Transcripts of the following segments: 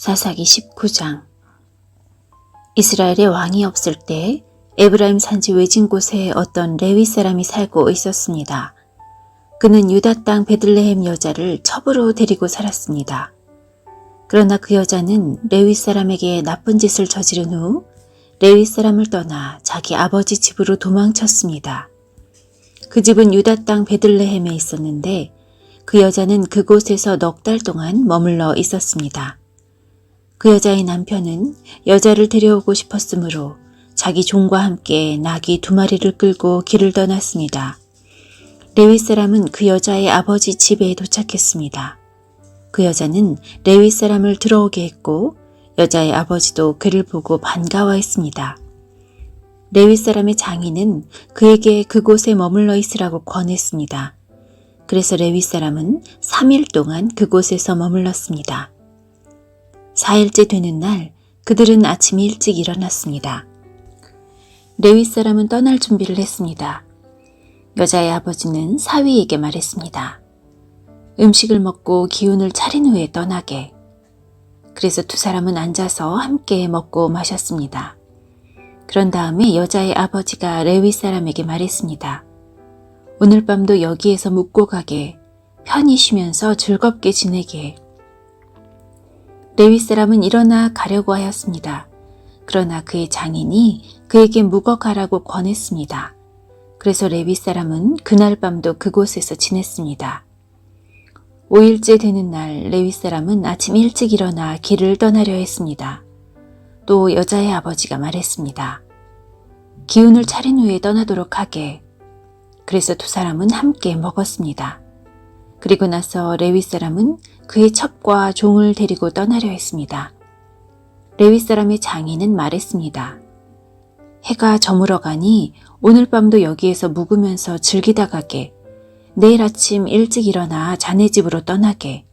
사사기 19장. 이스라엘에 왕이 없을 때 에브라임 산지 외진 곳에 어떤 레위 사람이 살고 있었습니다. 그는 유다 땅 베들레헴 여자를 첩으로 데리고 살았습니다. 그러나 그 여자는 레위 사람에게 나쁜 짓을 저지른 후 레위 사람을 떠나 자기 아버지 집으로 도망쳤습니다. 그 집은 유다 땅 베들레헴에 있었는데 그 여자는 그곳에서 넉 달 동안 머물러 있었습니다. 그 여자의 남편은 여자를 데려오고 싶었으므로 자기 종과 함께 나귀 2마리를 끌고 길을 떠났습니다. 레위 사람은 그 여자의 아버지 집에 도착했습니다. 그 여자는 레위 사람을 들어오게 했고 여자의 아버지도 그를 보고 반가워했습니다. 레위 사람의 장인은 그에게 그곳에 머물러 있으라고 권했습니다. 그래서 레위 사람은 3일 동안 그곳에서 머물렀습니다. 4일째 되는 날 그들은 아침 일찍 일어났습니다. 레위 사람은 떠날 준비를 했습니다. 여자의 아버지는 사위에게 말했습니다. 음식을 먹고 기운을 차린 후에 떠나게. 그래서 두 사람은 앉아서 함께 먹고 마셨습니다. 그런 다음에 여자의 아버지가 레위 사람에게 말했습니다. 오늘 밤도 여기에서 묵고 가게, 편히 쉬면서 즐겁게 지내게. 레위 사람은 일어나 가려고 하였습니다. 그러나 그의 장인이 그에게 묵어 가라고 권했습니다. 그래서 레위 사람은 그날 밤도 그곳에서 지냈습니다. 5일째 되는 날 레위 사람은 아침 일찍 일어나 길을 떠나려 했습니다. 또 여자의 아버지가 말했습니다. 기운을 차린 후에 떠나도록 하게. 그래서 두 사람은 함께 먹었습니다. 그리고 나서 레위 사람은 그의 첩과 종을 데리고 떠나려 했습니다. 레위 사람의 장인은 말했습니다. 해가 저물어 가니 오늘 밤도 여기에서 묵으면서 즐기다 가게. 내일 아침 일찍 일어나 자네 집으로 떠나게.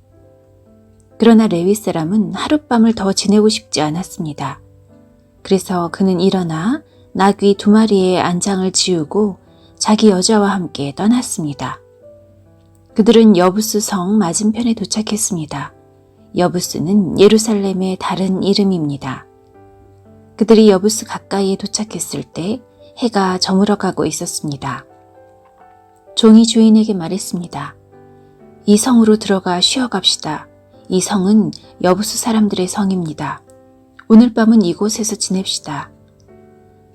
그러나 레위 사람은 하룻밤을 더 지내고 싶지 않았습니다. 그래서 그는 일어나 나귀 2마리의 안장을 지우고 자기 여자와 함께 떠났습니다. 그들은 여부스 성 맞은편에 도착했습니다. 여부스는 예루살렘의 다른 이름입니다. 그들이 여부스 가까이에 도착했을 때 해가 저물어가고 있었습니다. 종이 주인에게 말했습니다. 이 성으로 들어가 쉬어갑시다. 이 성은 여부스 사람들의 성입니다. 오늘 밤은 이곳에서 지냅시다.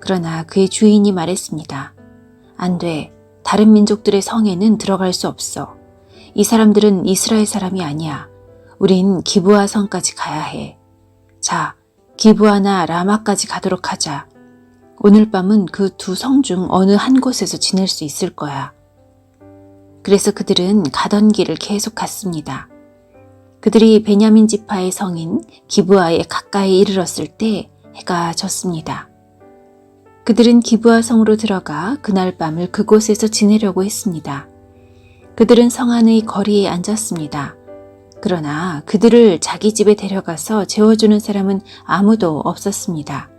그러나 그의 주인이 말했습니다. 안 돼. 다른 민족들의 성에는 들어갈 수 없어. 이 사람들은 이스라엘 사람이 아니야. 우린 기브아 성까지 가야 해. 자, 기브아나 라마까지 가도록 하자. 오늘 밤은 그 2성 중 어느 한 곳에서 지낼 수 있을 거야. 그래서 그들은 가던 길을 계속 갔습니다. 그들이 베냐민 지파의 성인 기브아에 가까이 이르렀을 때 해가 졌습니다. 그들은 기브아 성으로 들어가 그날 밤을 그곳에서 지내려고 했습니다. 그들은 성 안의 거리에 앉았습니다. 그러나 그들을 자기 집에 데려가서 재워주는 사람은 아무도 없었습니다.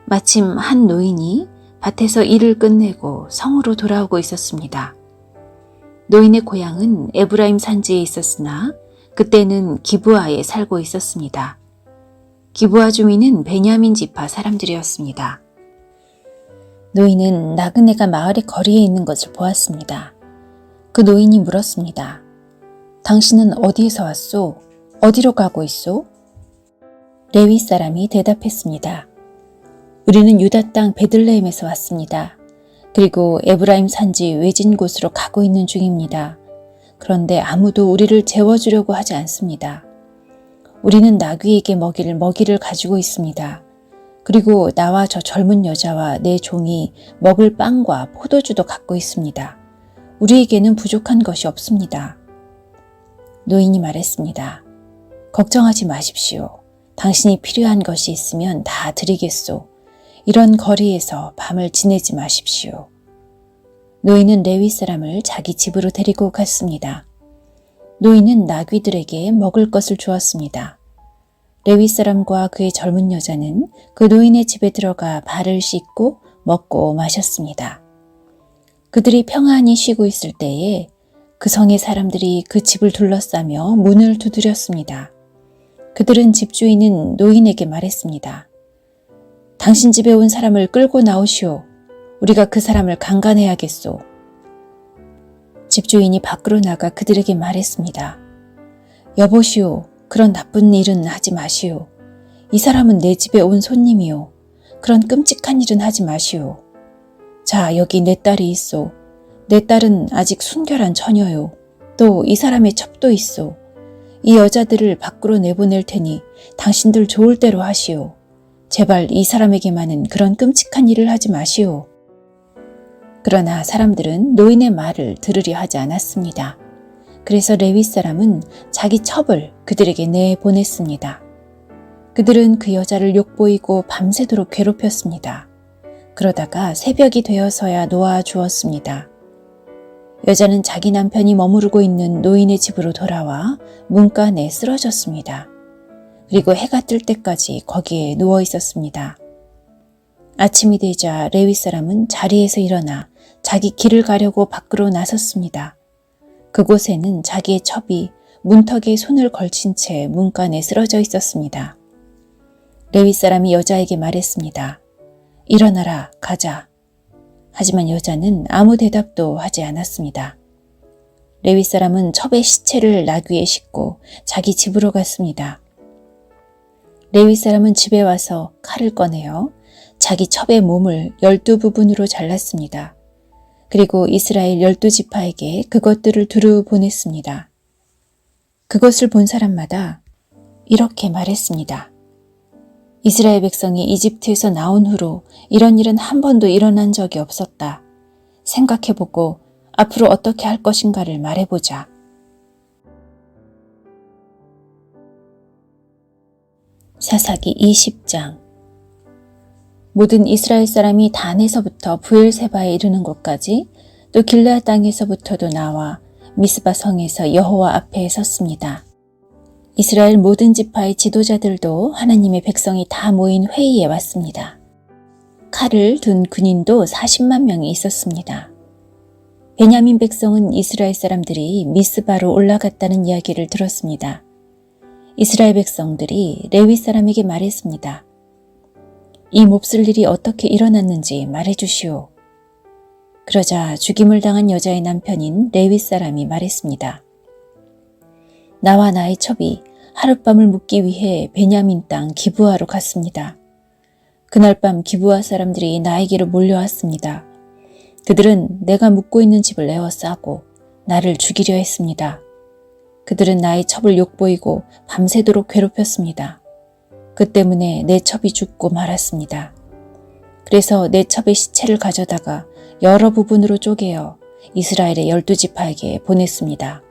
마침 한 노인이 밭에서 일을 끝내고 성으로 돌아오고 있었습니다. 노인의 고향은 에브라임 산지에 있었으나 그때는 기브아에 살고 있었습니다. 기브아 주민은 베냐민 지파 사람들이었습니다. 노인은 나그네가 마을의 거리에 있는 것을 보았습니다. 그 노인이 물었습니다. 당신은 어디에서 왔소? 어디로 가고 있소? 레위 사람이 대답했습니다. 우리는 유다 땅 베들레헴에서 왔습니다. 그리고 에브라임 산지 외진 곳으로 가고 있는 중입니다. 그런데 아무도 우리를 재워주려고 하지 않습니다. 우리는 나귀에게 먹일 먹이를 가지고 있습니다. 그리고 나와 저 젊은 여자와 내 종이 먹을 빵과 포도주도 갖고 있습니다. 우리에게는 부족한 것이 없습니다. 노인이 말했습니다. 걱정하지 마십시오. 당신이 필요한 것이 있으면 다 드리겠소. 이런 거리에서 밤을 지내지 마십시오. 노인은 레위 사람을 자기 집으로 데리고 갔습니다. 노인은 나귀들에게 먹을 것을 주었습니다. 레위 사람과 그의 젊은 여자는 그 노인의 집에 들어가 발을 씻고 먹고 마셨습니다. 그들이 평안히 쉬고 있을 때에 그 성의 사람들이 그 집을 둘러싸며 문을 두드렸습니다. 그들은 집주인은 노인에게 말했습니다. 당신 집에 온 사람을 끌고 나오시오. 우리가 그 사람을 강간해야겠소. 집주인이 밖으로 나가 그들에게 말했습니다. 여보시오, 그런 나쁜 일은 하지 마시오. 이 사람은 내 집에 온 손님이오. 그런 끔찍한 일은 하지 마시오. 자, 여기 내 딸이 있소. 내 딸은 아직 순결한 처녀요. 또 이 사람의 첩도 있소. 이 여자들을 밖으로 내보낼 테니 당신들 좋을 대로 하시오. 제발 이 사람에게만은 그런 끔찍한 일을 하지 마시오. 그러나 사람들은 노인의 말을 들으려 하지 않았습니다. 그래서 레위 사람은 자기 첩을 그들에게 내보냈습니다. 그들은 그 여자를 욕보이고 밤새도록 괴롭혔습니다. 그러다가 새벽이 되어서야 놓아주었습니다. 여자는 자기 남편이 머무르고 있는 노인의 집으로 돌아와 문간에 쓰러졌습니다. 그리고 해가 뜰 때까지 거기에 누워 있었습니다. 아침이 되자 레위 사람은 자리에서 일어나 자기 길을 가려고 밖으로 나섰습니다. 그곳에는 자기의 첩이 문턱에 손을 걸친 채 문간에 쓰러져 있었습니다. 레위 사람이 여자에게 말했습니다. 일어나라, 가자. 하지만 여자는 아무 대답도 하지 않았습니다. 레위 사람은 첩의 시체를 나귀에 싣고 자기 집으로 갔습니다. 레위 사람은 집에 와서 칼을 꺼내어 자기 첩의 몸을 12부분으로 잘랐습니다. 그리고 이스라엘 12지파에게 그것들을 두루 보냈습니다. 그것을 본 사람마다 이렇게 말했습니다. 이스라엘 백성이 이집트에서 나온 후로 이런 일은 한 번도 일어난 적이 없었다. 생각해보고 앞으로 어떻게 할 것인가를 말해보자. 사사기 20장. 모든 이스라엘 사람이 단에서부터 브엘세바에 이르는 곳까지 또 길르앗 땅에서부터도 나와 미스바 성에서 여호와 앞에 섰습니다. 이스라엘 모든 지파의 지도자들도 하나님의 백성이 다 모인 회의에 왔습니다. 칼을 든 군인도 40만 명이 있었습니다. 베냐민 백성은 이스라엘 사람들이 미스바로 올라갔다는 이야기를 들었습니다. 이스라엘 백성들이 레위 사람에게 말했습니다. 이 몹쓸 일이 어떻게 일어났는지 말해주시오. 그러자 죽임을 당한 여자의 남편인 레위 사람이 말했습니다. 나와 나의 첩이 하룻밤을 묵기 위해 베냐민 땅 기브아로 갔습니다. 그날 밤 기브아 사람들이 나에게로 몰려왔습니다. 그들은 내가 묵고 있는 집을 에워싸고 나를 죽이려 했습니다. 그들은 나의 첩을 욕보이고 밤새도록 괴롭혔습니다. 그 때문에 내 첩이 죽고 말았습니다. 그래서 내 첩의 시체를 가져다가 여러 부분으로 쪼개어 이스라엘의 12지파에게 보냈습니다.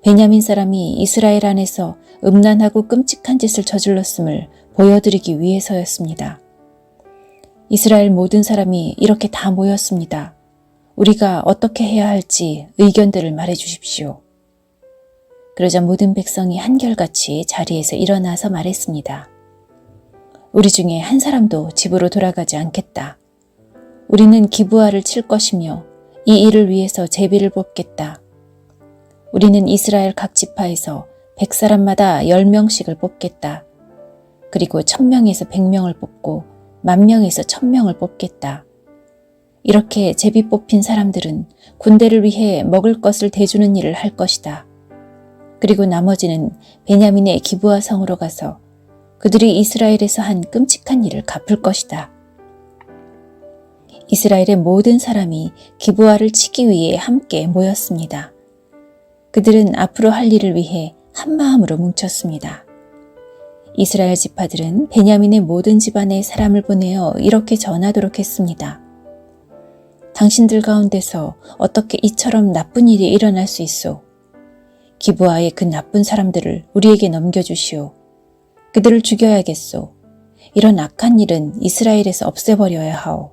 베냐민 사람이 이스라엘 안에서 음란하고 끔찍한 짓을 저질렀음을 보여드리기 위해서였습니다. 이스라엘 모든 사람이 이렇게 다 모였습니다. 우리가 어떻게 해야 할지 의견들을 말해주십시오. 그러자 모든 백성이 한결같이 자리에서 일어나서 말했습니다. 우리 중에 한 사람도 집으로 돌아가지 않겠다. 우리는 기브아를 칠 것이며 이 일을 위해서 제비를 뽑겠다. 우리는 이스라엘 각 지파에서 100사람마다 10명씩을 뽑겠다. 그리고 1000명에서 100명을 뽑고 10,000명에서 1000명을 뽑겠다. 이렇게 제비 뽑힌 사람들은 군대를 위해 먹을 것을 대주는 일을 할 것이다. 그리고 나머지는 베냐민의 기브아 성으로 가서 그들이 이스라엘에서 한 끔찍한 일을 갚을 것이다. 이스라엘의 모든 사람이 기브아를 치기 위해 함께 모였습니다. 그들은 앞으로 할 일을 위해 한 마음으로 뭉쳤습니다. 이스라엘 지파들은 베냐민의 모든 집안에 사람을 보내어 이렇게 전하도록 했습니다. 당신들 가운데서 어떻게 이처럼 나쁜 일이 일어날 수 있소? 기브아의 그 나쁜 사람들을 우리에게 넘겨주시오. 그들을 죽여야겠소. 이런 악한 일은 이스라엘에서 없애버려야 하오.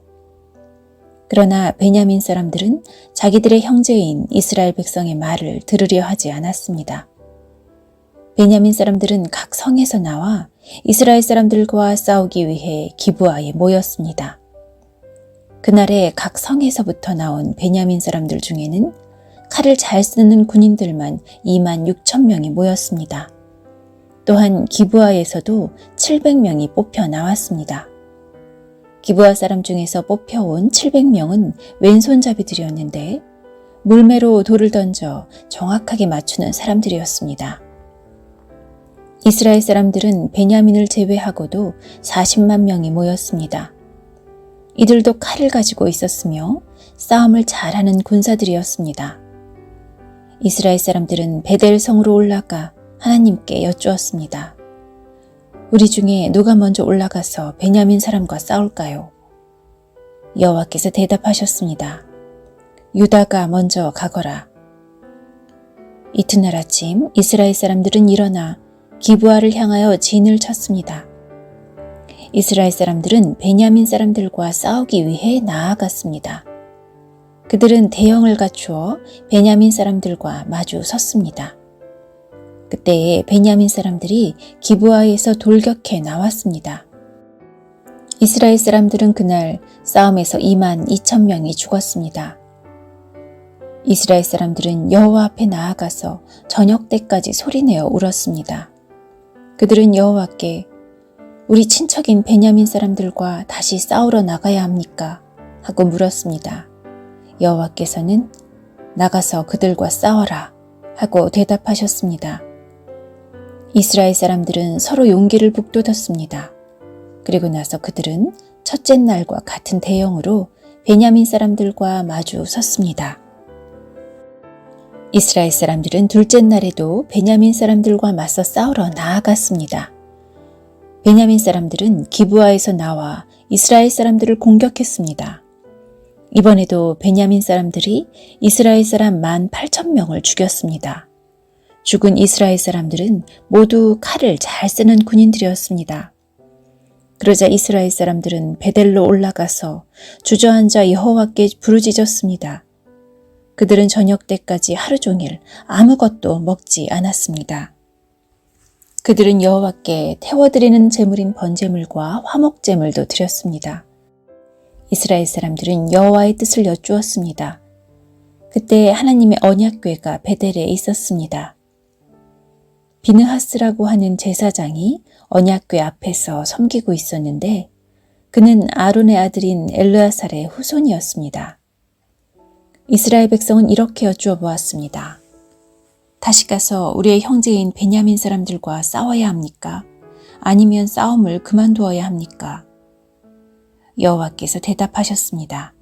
그러나 베냐민 사람들은 자기들의 형제인 이스라엘 백성의 말을 들으려 하지 않았습니다. 베냐민 사람들은 각 성에서 나와 이스라엘 사람들과 싸우기 위해 기브아에 모였습니다. 그날에 각 성에서부터 나온 베냐민 사람들 중에는 칼을 잘 쓰는 군인들만 26,000명이 모였습니다. 또한 기브아에서도 700명이 뽑혀 나왔습니다. 기브아 사람 중에서 뽑혀온 700명은 왼손잡이들이었는데 물매로 돌을 던져 정확하게 맞추는 사람들이었습니다. 이스라엘 사람들은 베냐민을 제외하고도 40만 명이 모였습니다. 이들도 칼을 가지고 있었으며 싸움을 잘하는 군사들이었습니다. 이스라엘 사람들은 베델 성으로 올라가 하나님께 여쭈었습니다. 우리 중에 누가 먼저 올라가서 베냐민 사람과 싸울까요? 여호와께서 대답하셨습니다. 유다가 먼저 가거라. 이튿날 아침 이스라엘 사람들은 일어나 기브아를 향하여 진을 쳤습니다. 이스라엘 사람들은 베냐민 사람들과 싸우기 위해 나아갔습니다. 그들은 대형을 갖추어 베냐민 사람들과 마주 섰습니다. 그때에 베냐민 사람들이 기브아에서 돌격해 나왔습니다. 이스라엘 사람들은 그날 싸움에서 2만 2천 명이 죽었습니다. 이스라엘 사람들은 여호와 앞에 나아가서 저녁 때까지 소리내어 울었습니다. 그들은 여호와께 우리 친척인 베냐민 사람들과 다시 싸우러 나가야 합니까? 하고 물었습니다. 여호와께서는 나가서 그들과 싸워라 하고 대답하셨습니다. 이스라엘 사람들은 서로 용기를 북돋았습니다. 그리고 나서 그들은 첫째 날과 같은 대형으로 베냐민 사람들과 마주 섰습니다. 이스라엘 사람들은 둘째 날에도 베냐민 사람들과 맞서 싸우러 나아갔습니다. 베냐민 사람들은 기브아에서 나와 이스라엘 사람들을 공격했습니다. 이번에도 베냐민 사람들이 이스라엘 사람 18,000명을 죽였습니다. 죽은 이스라엘 사람들은 모두 칼을 잘 쓰는 군인들이었습니다. 그러자 이스라엘 사람들은 베델로 올라가서 주저앉아 여호와께 부르짖었습니다. 그들은 저녁 때까지 하루 종일 아무것도 먹지 않았습니다. 그들은 여호와께 태워드리는 제물인 번제물과 화목제물도 드렸습니다. 이스라엘 사람들은 여호와의 뜻을 여쭈었습니다. 그때 하나님의 언약궤가 베델에 있었습니다. 비느하스라고 하는 제사장이 언약궤 앞에서 섬기고 있었는데 그는 아론의 아들인 엘르아살의 후손이었습니다. 이스라엘 백성은 이렇게 여쭈어 보았습니다. 다시 가서 우리의 형제인 베냐민 사람들과 싸워야 합니까? 아니면 싸움을 그만두어야 합니까? 여호와께서 대답하셨습니다.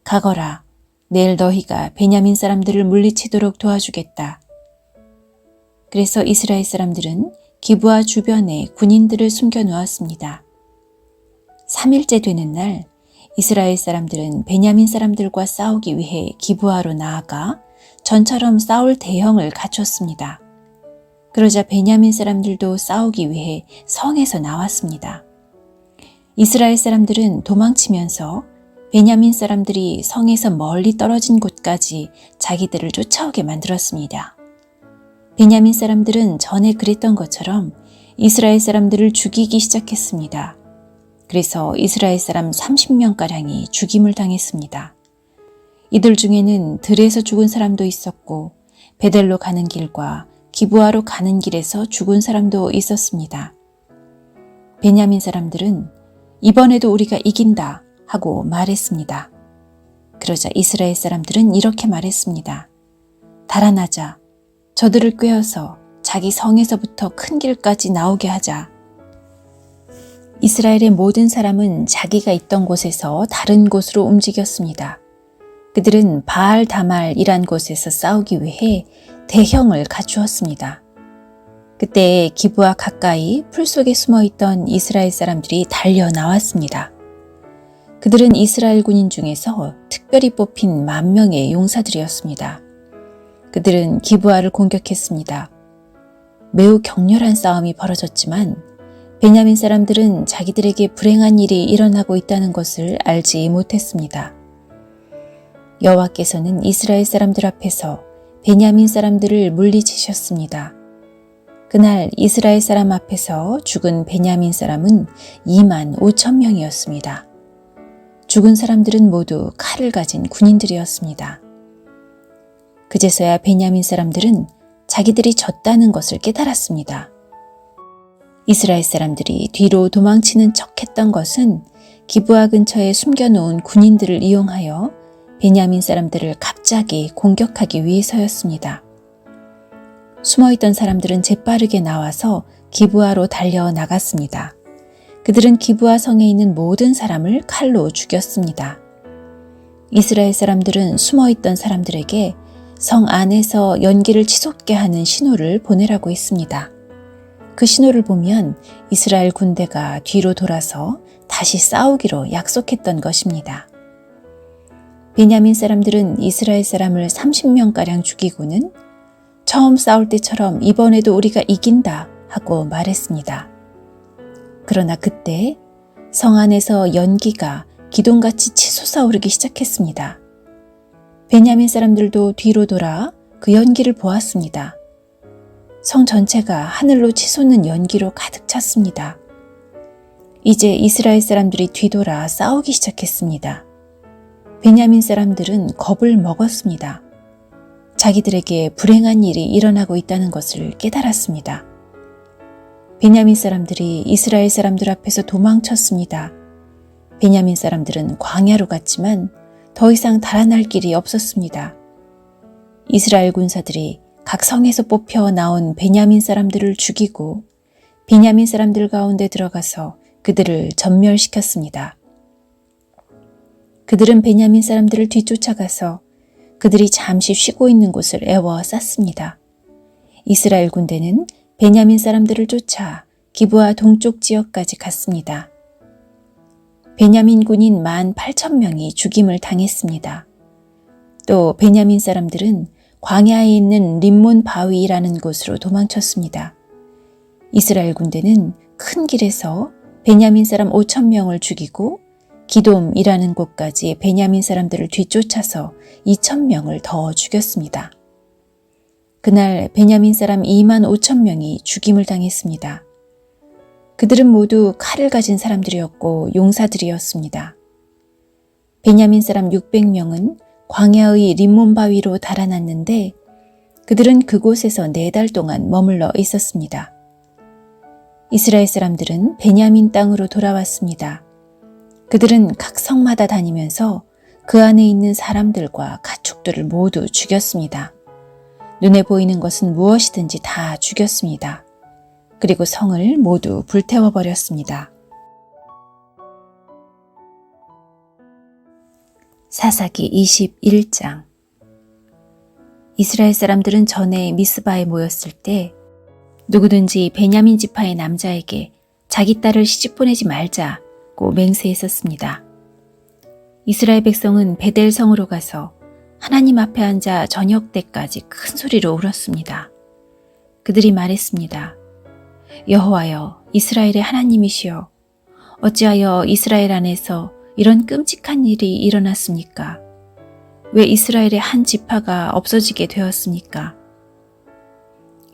가거라. 내일 너희가 베냐민 사람들을 물리치도록 도와주겠다. 그래서 이스라엘 사람들은 기브아 주변에 군인들을 숨겨 놓았습니다. 3일째 되는 날 이스라엘 사람들은 베냐민 사람들과 싸우기 위해 기브아로 나아가 전처럼 싸울 대형을 갖췄습니다. 그러자 베냐민 사람들도 싸우기 위해 성에서 나왔습니다. 이스라엘 사람들은 도망치면서 베냐민 사람들이 성에서 멀리 떨어진 곳까지 자기들을 쫓아오게 만들었습니다. 베냐민 사람들은 전에 그랬던 것처럼 이스라엘 사람들을 죽이기 시작했습니다. 그래서 이스라엘 사람 30명가량이 죽임을 당했습니다. 이들 중에는 들에서 죽은 사람도 있었고 베델로 가는 길과 기브아로 가는 길에서 죽은 사람도 있었습니다. 베냐민 사람들은 이번에도 우리가 이긴다 하고 말했습니다. 그러자 이스라엘 사람들은 이렇게 말했습니다. 달아나자. 저들을 꿰어서 자기 성에서부터 큰 길까지 나오게 하자. 이스라엘의 모든 사람은 자기가 있던 곳에서 다른 곳으로 움직였습니다. 그들은 바알 다말이란 곳에서 싸우기 위해 대형을 갖추었습니다. 그때 기브아 가까이 풀 속에 숨어있던 이스라엘 사람들이 달려 나왔습니다. 그들은 이스라엘 군인 중에서 특별히 뽑힌 10,000명의 용사들이었습니다. 그들은 기브아를 공격했습니다. 매우 격렬한 싸움이 벌어졌지만 베냐민 사람들은 자기들에게 불행한 일이 일어나고 있다는 것을 알지 못했습니다. 여호와께서는 이스라엘 사람들 앞에서 베냐민 사람들을 물리치셨습니다. 그날 이스라엘 사람 앞에서 죽은 베냐민 사람은 25,000명이었습니다. 죽은 사람들은 모두 칼을 가진 군인들이었습니다. 그제서야 베냐민 사람들은 자기들이 졌다는 것을 깨달았습니다. 이스라엘 사람들이 뒤로 도망치는 척했던 것은 기브아 근처에 숨겨놓은 군인들을 이용하여 베냐민 사람들을 갑자기 공격하기 위해서였습니다. 숨어있던 사람들은 재빠르게 나와서 기브아로 달려 나갔습니다. 그들은 기브아 성에 있는 모든 사람을 칼로 죽였습니다. 이스라엘 사람들은 숨어있던 사람들에게 성 안에서 연기를 치솟게 하는 신호를 보내라고 했습니다. 그 신호를 보면 이스라엘 군대가 뒤로 돌아서 다시 싸우기로 약속했던 것입니다. 베냐민 사람들은 이스라엘 사람을 30명가량 죽이고는 처음 싸울 때처럼 이번에도 우리가 이긴다 하고 말했습니다. 그러나 그때 성 안에서 연기가 기둥같이 치솟아오르기 시작했습니다. 베냐민 사람들도 뒤로 돌아 그 연기를 보았습니다. 성 전체가 하늘로 치솟는 연기로 가득 찼습니다. 이제 이스라엘 사람들이 뒤돌아 싸우기 시작했습니다. 베냐민 사람들은 겁을 먹었습니다. 자기들에게 불행한 일이 일어나고 있다는 것을 깨달았습니다. 베냐민 사람들이 이스라엘 사람들 앞에서 도망쳤습니다. 베냐민 사람들은 광야로 갔지만 더 이상 달아날 길이 없었습니다. 이스라엘 군사들이 각 성에서 뽑혀 나온 베냐민 사람들을 죽이고 베냐민 사람들 가운데 들어가서 그들을 전멸시켰습니다. 그들은 베냐민 사람들을 뒤쫓아가서 그들이 잠시 쉬고 있는 곳을 에워쌌습니다. 이스라엘 군대는 베냐민 사람들을 쫓아 기브아 동쪽 지역까지 갔습니다. 베냐민 군인 18,000명이 죽임을 당했습니다. 또 베냐민 사람들은 광야에 있는 림몬 바위라는 곳으로 도망쳤습니다. 이스라엘 군대는 큰 길에서 베냐민 사람 5,000명을 죽이고 기돔이라는 곳까지 베냐민 사람들을 뒤쫓아서 2,000명을 더 죽였습니다. 그날 베냐민 사람 25,000명이 죽임을 당했습니다. 그들은 모두 칼을 가진 사람들이었고 용사들이었습니다. 베냐민 사람 600명은 광야의 림몬 바위로 달아났는데 그들은 그곳에서 4달 동안 머물러 있었습니다. 이스라엘 사람들은 베냐민 땅으로 돌아왔습니다. 그들은 각 성마다 다니면서 그 안에 있는 사람들과 가축들을 모두 죽였습니다. 눈에 보이는 것은 무엇이든지 다 죽였습니다. 그리고 성을 모두 불태워버렸습니다. 사사기 21장. 이스라엘 사람들은 전에 미스바에 모였을 때 누구든지 베냐민 지파의 남자에게 자기 딸을 시집 보내지 말자고 맹세했었습니다. 이스라엘 백성은 베델 성으로 가서 하나님 앞에 앉아 저녁 때까지 큰 소리로 울었습니다. 그들이 말했습니다. 여호와여, 이스라엘의 하나님이시여, 어찌하여 이스라엘 안에서 이런 끔찍한 일이 일어났습니까? 왜 이스라엘의 한 지파가 없어지게 되었습니까?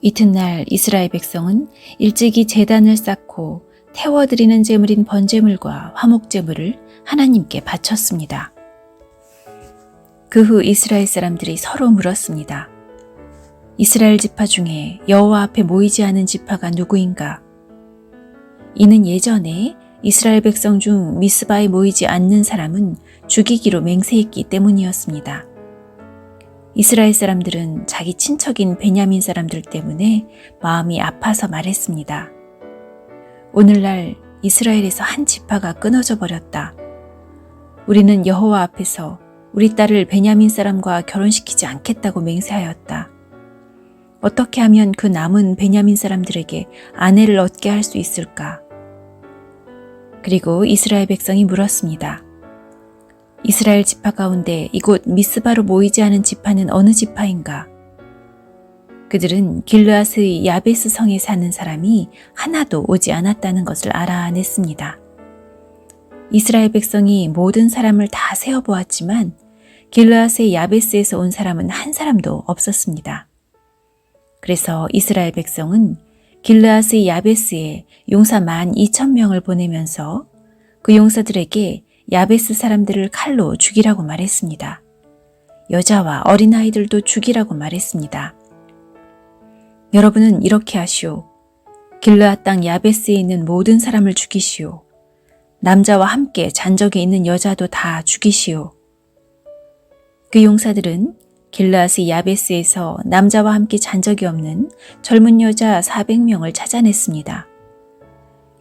이튿날 이스라엘 백성은 일찍이 제단을 쌓고 태워드리는 제물인 번제물과 화목제물을 하나님께 바쳤습니다. 그 후 이스라엘 사람들이 서로 물었습니다. 이스라엘 지파 중에 여호와 앞에 모이지 않은 지파가 누구인가? 이는 예전에 이스라엘 백성 중 미스바에 모이지 않는 사람은 죽이기로 맹세했기 때문이었습니다. 이스라엘 사람들은 자기 친척인 베냐민 사람들 때문에 마음이 아파서 말했습니다. 오늘날 이스라엘에서 한 지파가 끊어져 버렸다. 우리는 여호와 앞에서 우리 딸을 베냐민 사람과 결혼시키지 않겠다고 맹세하였다. 어떻게 하면 그 남은 베냐민 사람들에게 아내를 얻게 할 수 있을까? 그리고 이스라엘 백성이 물었습니다. 이스라엘 지파 가운데 이곳 미스바로 모이지 않은 지파는 어느 지파인가? 그들은 길르앗의 야베스 성에 사는 사람이 하나도 오지 않았다는 것을 알아냈습니다. 이스라엘 백성이 모든 사람을 다 세어보았지만 길르앗의 야베스에서 온 사람은 한 사람도 없었습니다. 그래서 이스라엘 백성은 길르앗의 야베스에 용사 12,000명을 보내면서 그 용사들에게 야베스 사람들을 칼로 죽이라고 말했습니다. 여자와 어린아이들도 죽이라고 말했습니다. 여러분은 이렇게 하시오. 길르앗 땅 야베스에 있는 모든 사람을 죽이시오. 남자와 함께 잔적에 있는 여자도 다 죽이시오. 그 용사들은 길르앗의 야베스에서 남자와 함께 잔적이 없는 젊은 여자 400명을 찾아냈습니다.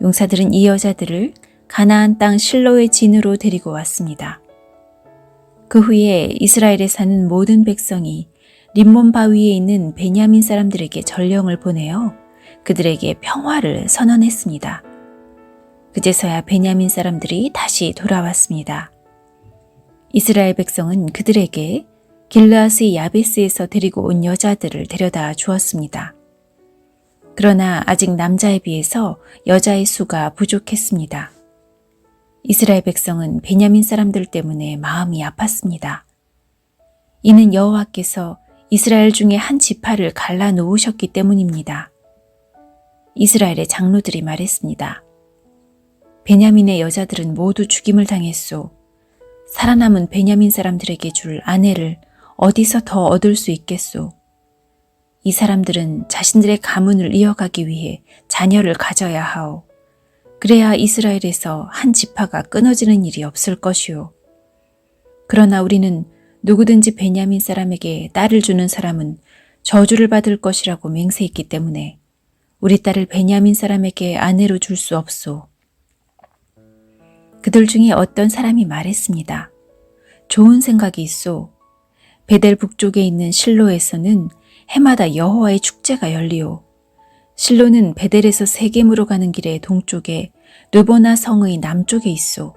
용사들은 이 여자들을 가나안 땅 실로의 진으로 데리고 왔습니다. 그 후에 이스라엘에 사는 모든 백성이 림몬 바위에 있는 베냐민 사람들에게 전령을 보내어 그들에게 평화를 선언했습니다. 그제서야 베냐민 사람들이 다시 돌아왔습니다. 이스라엘 백성은 그들에게 길르앗의 야베스에서 데리고 온 여자들을 데려다 주었습니다. 그러나 아직 남자에 비해서 여자의 수가 부족했습니다. 이스라엘 백성은 베냐민 사람들 때문에 마음이 아팠습니다. 이는 여호와께서 이스라엘 중에 한 지파를 갈라 놓으셨기 때문입니다. 이스라엘의 장로들이 말했습니다. 베냐민의 여자들은 모두 죽임을 당했소. 살아남은 베냐민 사람들에게 줄 아내를 어디서 더 얻을 수 있겠소. 이 사람들은 자신들의 가문을 이어가기 위해 자녀를 가져야 하오. 그래야 이스라엘에서 한 지파가 끊어지는 일이 없을 것이오. 그러나 우리는 누구든지 베냐민 사람에게 딸을 주는 사람은 저주를 받을 것이라고 맹세했기 때문에 우리 딸을 베냐민 사람에게 아내로 줄 수 없소. 그들 중에 어떤 사람이 말했습니다. 좋은 생각이 있소. 베델 북쪽에 있는 실로에서는 해마다 여호와의 축제가 열리오. 실로는 베델에서 세겜으로 가는 길의 동쪽에 르보나 성의 남쪽에 있소.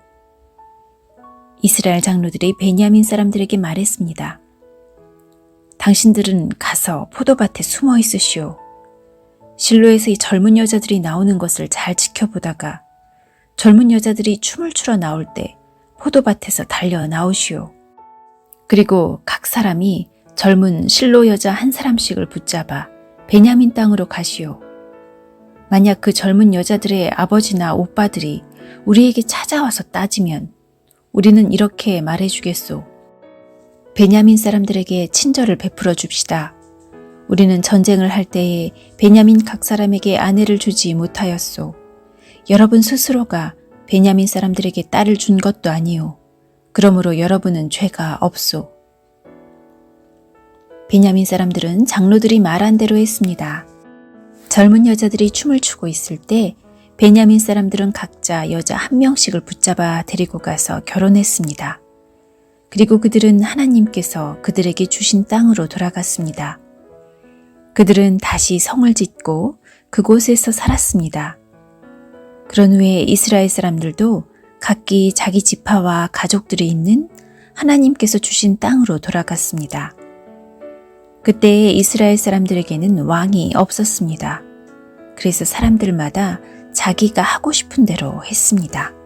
이스라엘 장로들이 베냐민 사람들에게 말했습니다. 당신들은 가서 포도밭에 숨어 있으시오. 실로에서 이 젊은 여자들이 나오는 것을 잘 지켜보다가 젊은 여자들이 춤을 추러 나올 때 포도밭에서 달려 나오시오. 그리고 각 사람이 젊은 실로 여자 한 사람씩을 붙잡아 베냐민 땅으로 가시오. 만약 그 젊은 여자들의 아버지나 오빠들이 우리에게 찾아와서 따지면 우리는 이렇게 말해주겠소. 베냐민 사람들에게 친절을 베풀어 줍시다. 우리는 전쟁을 할 때에 베냐민 각 사람에게 아내를 주지 못하였소. 여러분 스스로가 베냐민 사람들에게 딸을 준 것도 아니오. 그러므로 여러분은 죄가 없소. 베냐민 사람들은 장로들이 말한 대로 했습니다. 젊은 여자들이 춤을 추고 있을 때 베냐민 사람들은 각자 여자 한 명씩을 붙잡아 데리고 가서 결혼했습니다. 그리고 그들은 하나님께서 그들에게 주신 땅으로 돌아갔습니다. 그들은 다시 성을 짓고 그곳에서 살았습니다. 그런 후에 이스라엘 사람들도 각기 자기 지파와 가족들이 있는 하나님께서 주신 땅으로 돌아갔습니다. 그때의 이스라엘 사람들에게는 왕이 없었습니다. 그래서 사람들마다 자기가 하고 싶은 대로 했습니다.